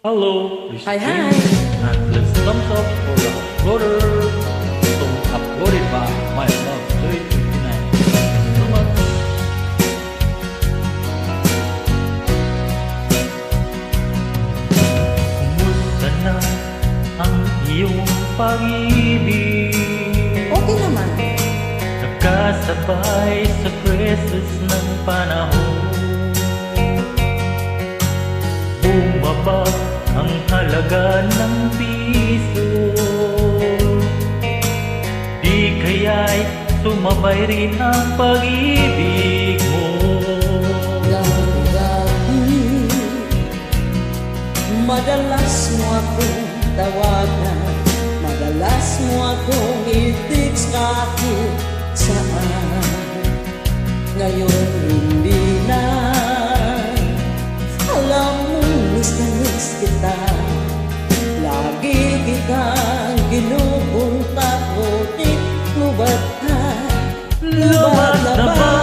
Hello, this is Hi, hi. James, and let's thumbs up for the uploader. So uploaded by my love 359. Thank you so much. Kumusta na ang iyong pag-ibig? Okay naman. Nagkasabay sa krisis ng panahon. Bumaba ang halaga ng piso. Di kaya'y sumabay rin ang pag-ibig mo. Dati, madalas mo akong tawagan, madalas mo akong i-text kahit saan. Ngayon hindi na, alam mo, miss na miss kita. Lagi kitang ginupunta, ngunit lubad ka, lubad na ba?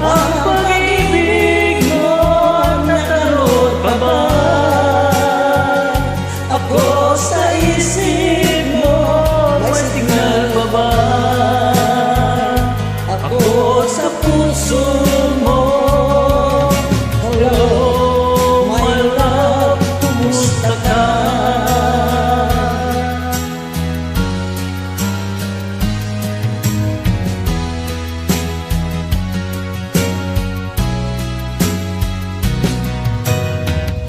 Ang pag-ibig mo, nakalot pa ba? Ako sa isip mo, may signal pa ba? Ako sa puso mo. Hello, my love, kumusta ka?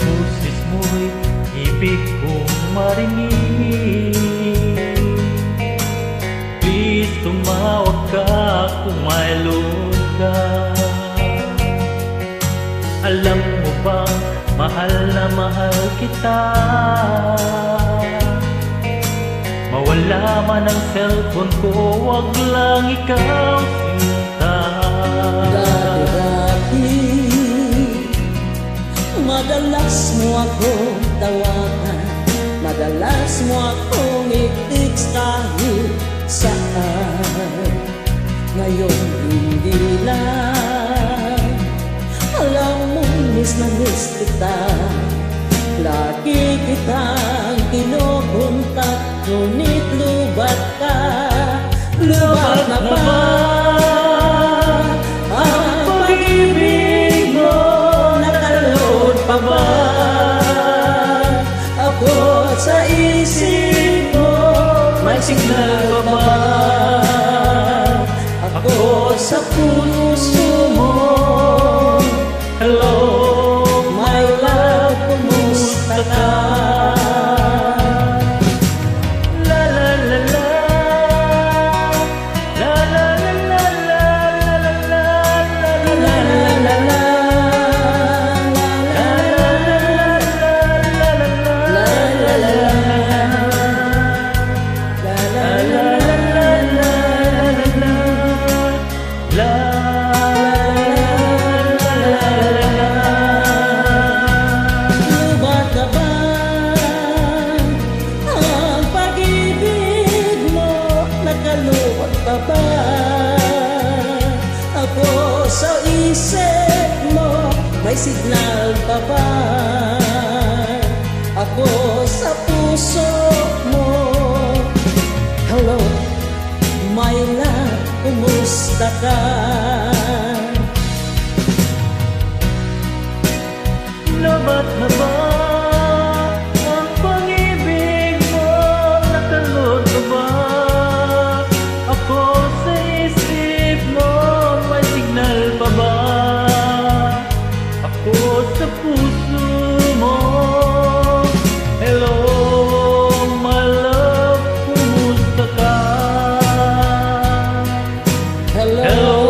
Pusis mo'y ibig kong marinig. Please tumawag ka kung may load ka. Alam mo bang mahal na mahal kita? Mawala man ang cellphone ko, wag lang ikaw sinta. Dati, madalas mo akong tawagan, madalas mo akong i-text kahit saan. Ngayon hindi na, alam mo, miss na miss kita. Lagi kitang kinukontak, ngunit lubad ka, lubad na ba? Ang pag-ibig mo, nakalot pa ba? Ako sa isip mo, may signal pa ba? Ako sa puso mo. Hello, my love, kumusta ka? La la la la, la la la la la la la la la la. Lubad na ba ang pag-ibig mo? Nakaluwag pa ba? Ako sa isip mo, may signal pa ba? Ako sa puso mo. Hello, my love, kumusta ka? Labat na ba ang pag-ibig mo? Nakalot na ba? Ako sa isip mo, may signal pa ba? Ako sa puso mo. Hello, my love, kumusta ka? Hello, Hello,